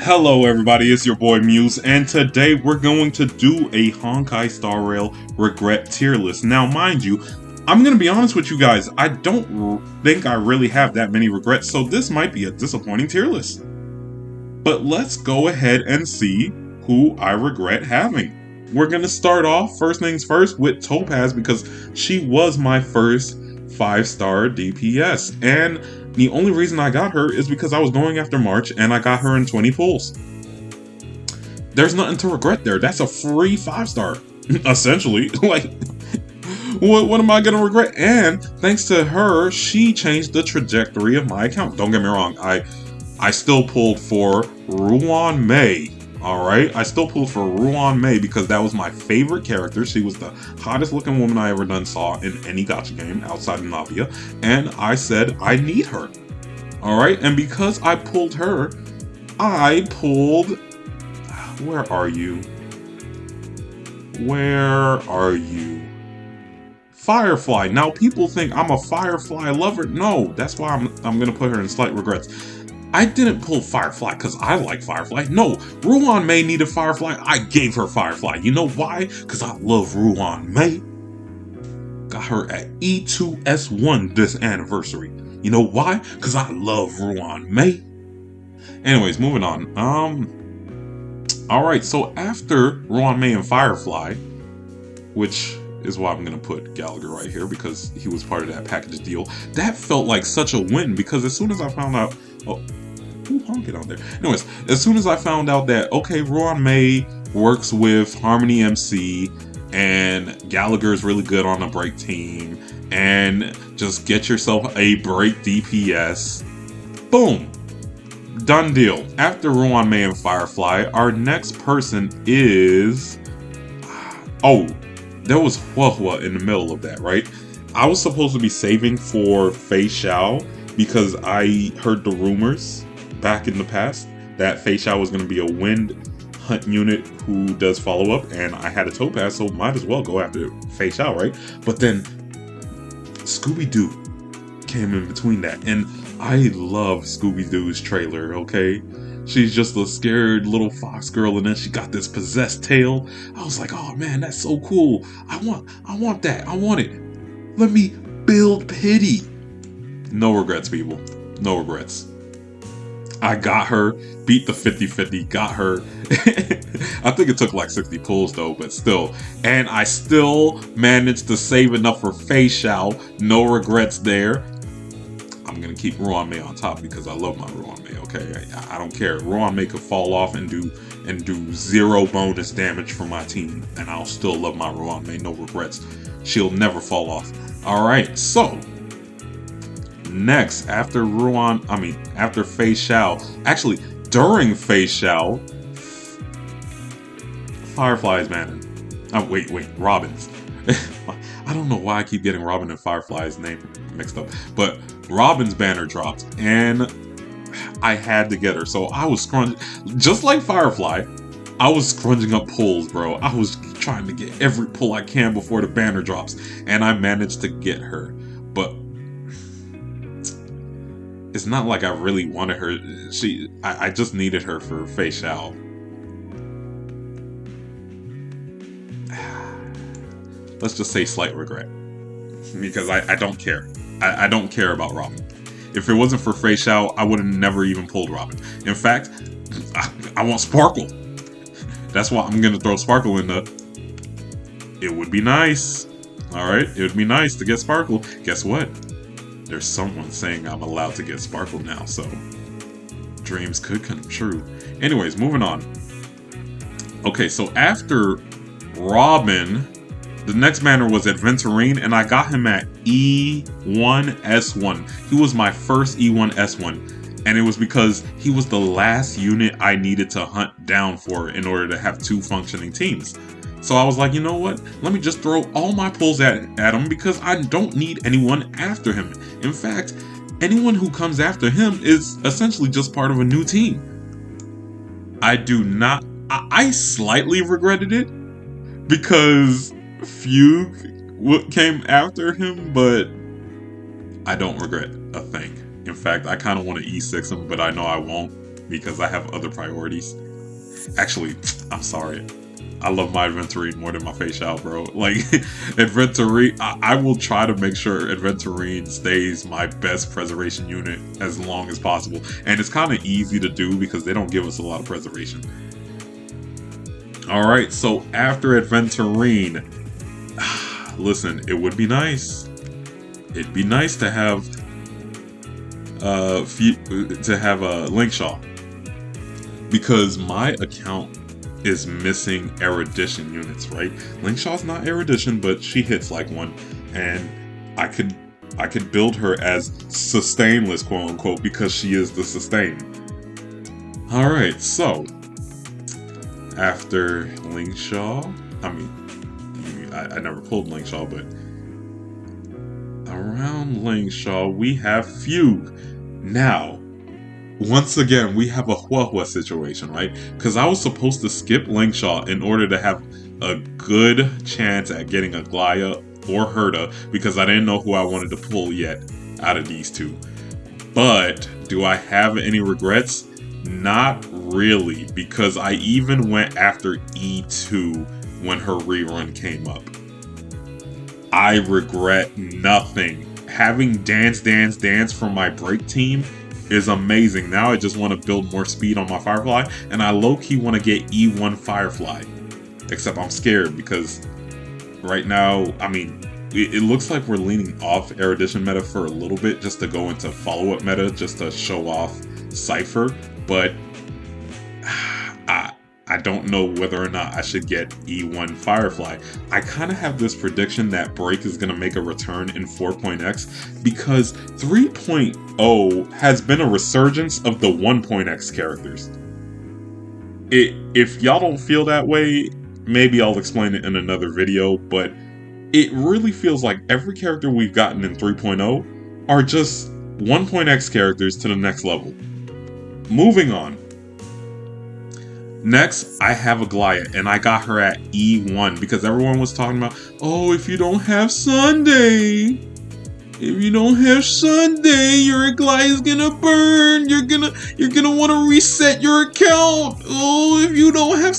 Hello everybody, it's your boy Muse, and today we're going to do a Honkai Star Rail regret tier list. Now mind you, I'm going to be honest with you guys, I don't think I really have that many regrets, so this might be a disappointing tier list. But let's go ahead and see who I regret having. We're going to start off, first things first, with Topaz because she was my first 5-star DPS, and the only reason I got her is because I was going after March and I got her in 20 pulls. There's nothing to regret there. That's a free 5-star, essentially. Like, what am I going to regret? And thanks to her, she changed the trajectory of my account. Don't get me wrong. I still pulled for Ruan Mei. Alright, I still pulled for Ruan Mei because that was my favorite character. She was the hottest looking woman I ever saw in any gacha game outside of Navia. And I said, I need her. Alright, and because I pulled her, I pulled... Where are you? Where are you? Firefly. Now people think I'm a Firefly lover. No, that's why I'm going to put her in slight regrets. I didn't pull Firefly because I like Firefly. No, Ruan Mei needed Firefly. I gave her Firefly. You know why? Because I love Ruan Mei. Got her at E2S1 this anniversary. You know why? Because I love Ruan Mei. Anyways, moving on. Alright, so after Ruan Mei and Firefly, which is why I'm going to put Gallagher right here because he was part of that package deal, that felt like such a win because as soon as I found out... Oh, who honking out there? Anyways, as soon as I found out that, okay, Ruan Mei works with Harmony MC and Gallagher's really good on a break team and just get yourself a break DPS, boom, done deal. After Ruan Mei and Firefly, our next person is... Oh, there was Hua in the middle of that, right? I was supposed to be saving for Fei Xiao because I heard the rumors back in the past that Fei Xiao was going to be a wind hunt unit who does follow-up, and I had a Topaz, so might as well go after Fei Xiao, right? But then Scooby-Doo came in between that, and I love Scooby-Doo's trailer, okay? She's just a scared little fox girl, and then she got this possessed tail. I was like, oh man, that's so cool. I want that. I want it. Let me build pity. No regrets, people. No regrets. I got her, beat the 50-50, got her. I think it took like 60 pulls though, but still. And I still managed to save enough for Fei Xiao. No regrets there. I'm going to keep Ruan Mei on top because I love my Ruan Mei, okay? I don't care. Ruan Mei could fall off and do 0 bonus damage for my team, and I'll still love my Ruan Mei. No regrets. She'll never fall off. Alright, so... Next, after Fei Xiao, actually, during Fei Xiao, Firefly's banner. Oh, wait, Robin's. I don't know why I keep getting Robin and Firefly's name mixed up, but Robin's banner dropped, and I had to get her, so I was scrunging, just like Firefly, I was scrunging up pulls, bro. I was trying to get every pull I can before the banner drops, and I managed to get her, but it's not like I really wanted her. I just needed her for Fei Xiao. Let's just say slight regret. Because I don't care. I don't care about Robin. If it wasn't for Fei Xiao, I would have never even pulled Robin. In fact, I want Sparkle. That's why I'm going to throw Sparkle in the... It would be nice. Alright, it would be nice to get Sparkle. Guess what? There's someone saying I'm allowed to get Sparkle now, so dreams could come true. Anyways, moving on. Okay, so after Robin, the next banner was Adventurine, and I got him at E1S1. He was my first E1S1, and it was because he was the last unit I needed to hunt down for in order to have 2 functioning teams. So I was like, you know what? Let me just throw all my pulls at him because I don't need anyone after him. In fact, anyone who comes after him is essentially just part of a new team. I slightly regretted it because Fugue came after him, but I don't regret a thing. In fact, I kind of want to E6 him, but I know I won't. because I have other priorities. Actually, I'm sorry. I love my Adventurine more than my Facial, bro. Like, Adventurine, I will try to make sure Adventurine stays my best preservation unit as long as possible. And it's kind of easy to do because they don't give us a lot of preservation. Alright, so after Adventurine, listen, it would be nice. It'd be nice to have Linkshaw. Because my account is missing erudition units, right? Linkshaw's not erudition, but she hits like one, and I could build her as sustainless, quote unquote, because she is the sustain. Alright, so after Linkshaw, I never pulled Linkshaw, but around Linkshaw we have Fugue. Now, once again, we have a Huahua situation, right? Because I was supposed to skip Linkshaw in order to have a good chance at getting a Glaya or Herta, because I didn't know who I wanted to pull yet out of these two. But do I have any regrets? Not really, because I even went after E2 when her rerun came up. I regret nothing. Having Dance Dance Dance from my break team is amazing. Now I just want to build more speed on my Firefly, and I low-key want to get E1 Firefly. Except I'm scared because right now, it looks like we're leaning off Erudition meta for a little bit just to go into follow-up meta, just to show off Cypher, but I don't know whether or not I should get E1 Firefly. I kind of have this prediction that Break is going to make a return in 4.x because 3.0 has been a resurgence of the 1.x characters. If y'all don't feel that way, maybe I'll explain it in another video, but it really feels like every character we've gotten in 3.0 are just 1.x characters to the next level. Moving on. Next, I have a Glaya, and I got her at E1 because everyone was talking about, oh, if you don't have Sunday, your Glaya is gonna burn. You're gonna want to reset your account. Oh, if you don't have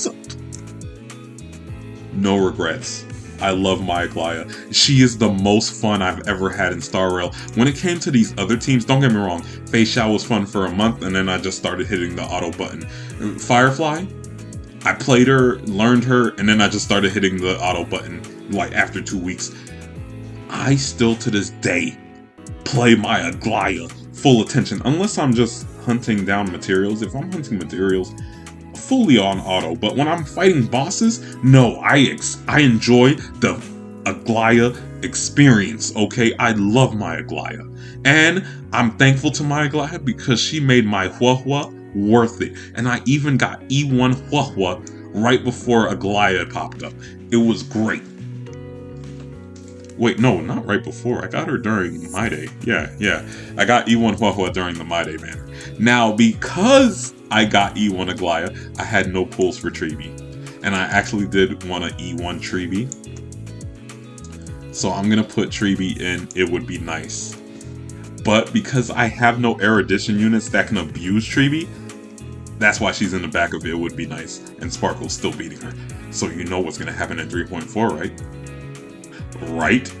no regrets. I love my Glaya. She is the most fun I've ever had in Star Rail. When it came to these other teams, don't get me wrong, Facial was fun for a month, and then I just started hitting the auto button. Firefly, I played her, learned her, and then I just started hitting the auto button like after 2 weeks. I still to this day play my Glaya full attention, unless I'm just hunting down materials. If I'm hunting materials, fully on auto, but when I'm fighting bosses, no, I enjoy the Glaya experience, okay? I love my Glaya. And I'm thankful to my Glaya because she made my Huahua worth it. And I even got E1 Huahua right before a Glaya popped up. It was great. Wait, no, not right before. I got her during My Day. Yeah. I got E1 Huahua during the My Day banner. Now, because I got E1 Glaya, I had no pulls for Treeby. And I actually did want to E1 Treeby. So I'm going to put Treeby in It Would Be Nice. But because I have no erudition units that can abuse Treeby, that's why she's in the back of It Would Be Nice. And Sparkle's still beating her. So you know what's going to happen in 3.4, right? Right?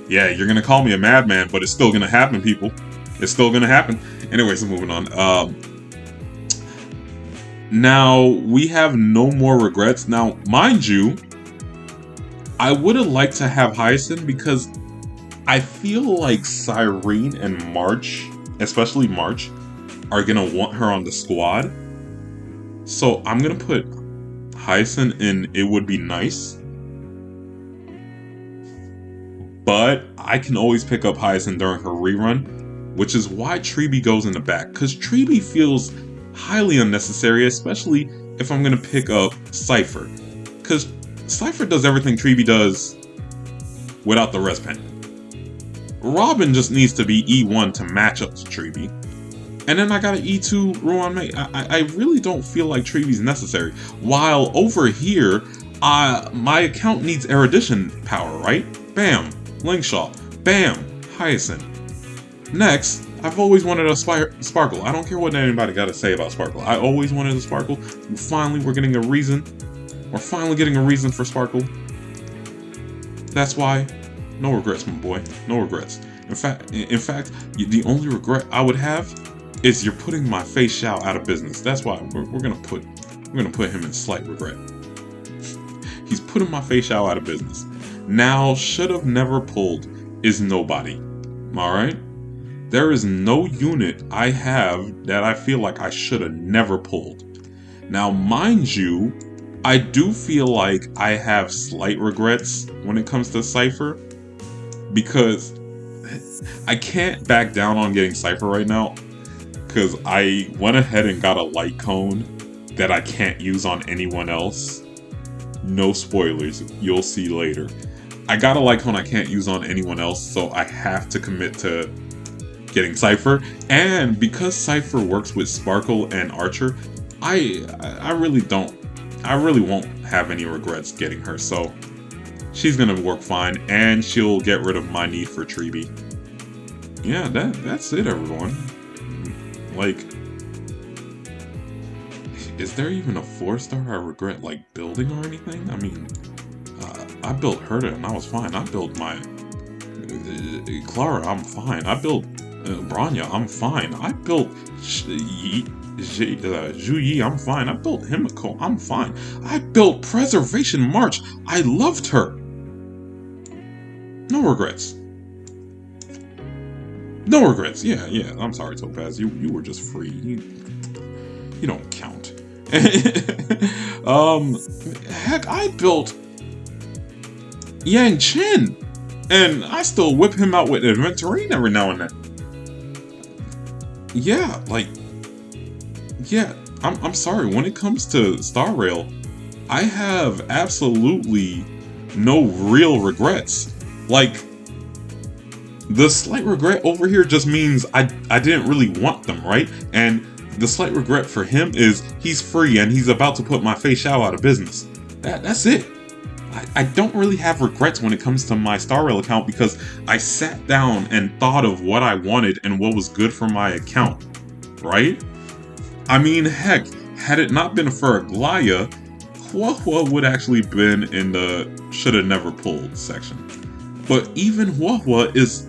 Yeah, you're going to call me a madman, but it's still going to happen, people. It's still going to happen. Anyways, moving on. Now, we have no more regrets. Now, mind you, I would have liked to have Hyacinth because I feel like Cyrene and March, especially March, are going to want her on the squad. So I'm going to put Hyacinth in It Would Be Nice. But I can always pick up Hyacinth during her rerun, which is why Treeby goes in the back. Because Treeby feels highly unnecessary, especially if I'm going to pick up Cypher. Because Cypher does everything Treeby does without the res pen. Robin just needs to be E1 to match up to Treeby. And then I got an E2 Ruan Mate. I really don't feel like Treeby's necessary. While over here, my account needs erudition power, right? Bam, Linkshaw. Bam, Hyacinth. Next, I've always wanted a Sparkle. I don't care what anybody got to say about Sparkle. I always wanted a Sparkle. Finally, we're getting a reason. We're finally getting a reason for Sparkle. That's why. No regrets, my boy. No regrets. In fact, the only regret I would have is you're putting my Fei Xiao out of business. That's why we're gonna put him in slight regret. He's putting my Fei Xiao out of business. Now, should have never pulled is nobody. Alright? There is no unit I have that I feel like I should have never pulled. Now, mind you, I do feel like I have slight regrets when it comes to Cypher, because I can't back down on getting Cypher right now, because I went ahead and got a light cone that I can't use on anyone else. No spoilers, you'll see later. I got a light cone I can't use on anyone else, so I have to commit to getting Cypher. And because Cypher works with Sparkle and Archer, I really won't have any regrets getting her. So she's gonna work fine, and she'll get rid of my need for Treeby. Yeah, that's it, everyone. Like, is there even a 4-star I regret, like, building or anything? I mean, I built Herta and I was fine. I built my Clara, I'm fine. I built Bronya, I'm fine. I built Zhu Yi, I'm fine. I built Himiko, I'm fine. I built Preservation March. I loved her. No regrets. No regrets. Yeah. I'm sorry, Topaz. You were just free. You don't count. Heck, I built Yang Chen, and I still whip him out with Inventarine every now and then. Yeah, like, yeah. I'm sorry. When it comes to Star Rail, I have absolutely no real regrets. Like, the slight regret over here just means I didn't really want them, right? And the slight regret for him is he's free and he's about to put my Fei Xiao out of business. That's it. I don't really have regrets when it comes to my Star Rail account, because I sat down and thought of what I wanted and what was good for my account, right? I mean, heck, had it not been for Aglaya, Huahua would actually been in the shoulda never pulled section. But even Huahua is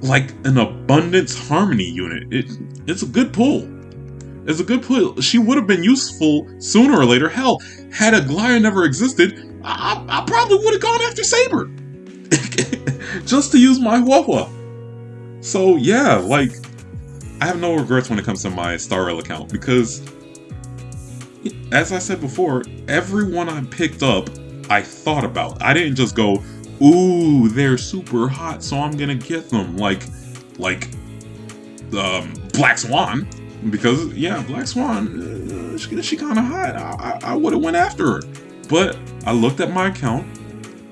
like an abundance harmony unit. It's a good pull. It's a good pull. She would have been useful sooner or later. Hell, had Aglaya never existed, I probably would have gone after Saber. Just to use my Huahua. So yeah, like, I have no regrets when it comes to my Star Rail account, because, as I said before, everyone I picked up, I thought about. I didn't just go, ooh, they're super hot, so I'm gonna get them. Like Black Swan, because yeah, Black Swan, she kind of hot. I would have went after her, but I looked at my account.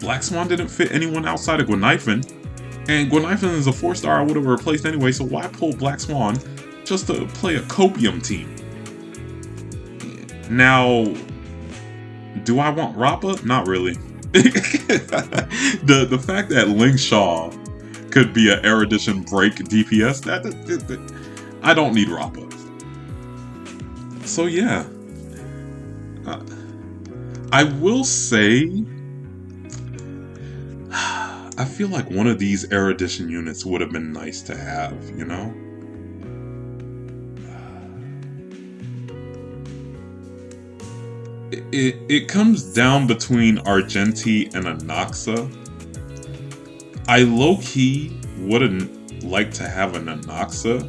Black Swan didn't fit anyone outside of Gwenhyphen, and Gwenhyphen is a 4-star I would have replaced anyway. So why pull Black Swan just to play a Copium team? Now, do I want Rappa? Not really. The fact that Ling Shaw could be an Erudition break DPS, that I don't need Rappa. So yeah, I will say, I feel like one of these Erudition units would have been nice to have, you know? It comes down between Argenti and Anaxa. I low-key wouldn't like to have an Anaxa.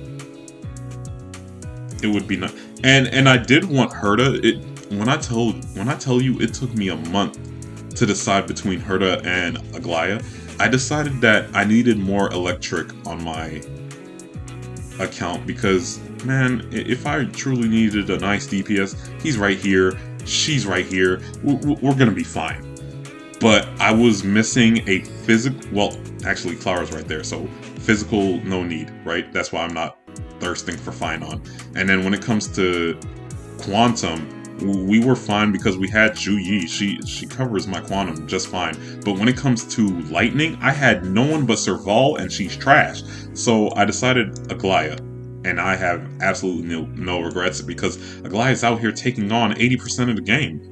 It would be nice. And I did want Herta. When I tell you it took me a month to decide between Herta and Aglaya, I decided that I needed more electric on my account, because, man, if I truly needed a nice DPS, he's right here, she's right here, we're gonna be fine. But I was missing a physical, well, actually Clara's right there, so physical, no need, right? That's why I'm not thirsting for Phynon. And then when it comes to Quantum, we were fine because we had Zhu Yi. She covers my Quantum just fine. But when it comes to Lightning, I had no one but Serval, and she's trash. So I decided Aglaya. and I have absolutely no regrets because Goliath's out here taking on 80% of the game.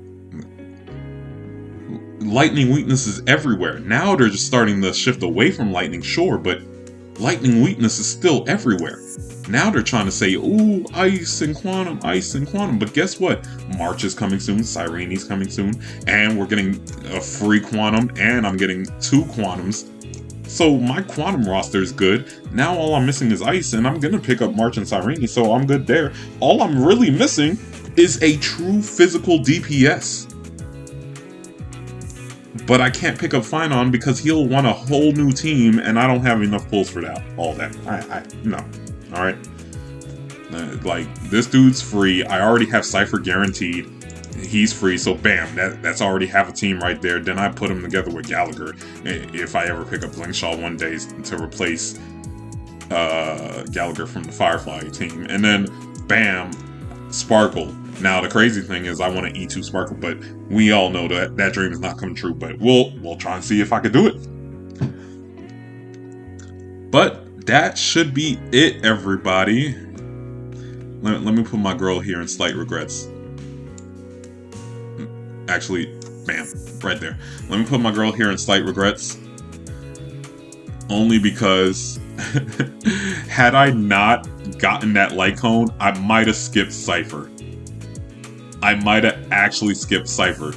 Lightning weakness is everywhere. Now they're just starting to shift away from lightning, sure, but lightning weakness is still everywhere. Now they're trying to say, ooh, ice and quantum, but guess what? March is coming soon, Sirene's coming soon, and we're getting a free quantum, and I'm getting 2 quantums. So my quantum roster is good. Now all I'm missing is ice, and I'm gonna pick up March and Sirene, so I'm good there. All I'm really missing is a true physical DPS. But I can't pick up Finon because he'll want a whole new team, and I don't have enough pulls for that. All that. No. Alright? Like, this dude's free. I already have Cypher guaranteed. He's free, so bam, that's already half a team right there. Then I put him together with Gallagher if I ever pick up Blingshaw one day to replace Gallagher from the Firefly team. And then, bam, Sparkle. Now, the crazy thing is I want to E2 Sparkle, but we all know that dream is not coming true, but we'll try and see if I can do it. But that should be it, everybody. Let me put my girl here in slight regrets. Actually, bam, right there. Let me put my girl here in slight regrets. Only because had I not gotten that light cone, I might have skipped Cypher. I might have actually skipped Cypher.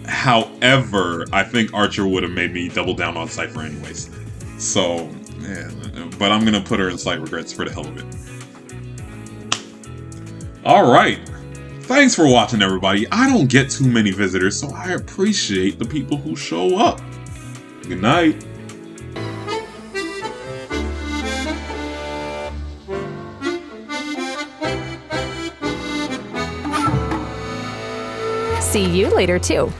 However, I think Archer would have made me double down on Cypher anyways. So, yeah, but I'm going to put her in slight regrets for the hell of it. Alright. Thanks for watching, everybody. I don't get too many visitors, so I appreciate the people who show up. Good night. See you later, too.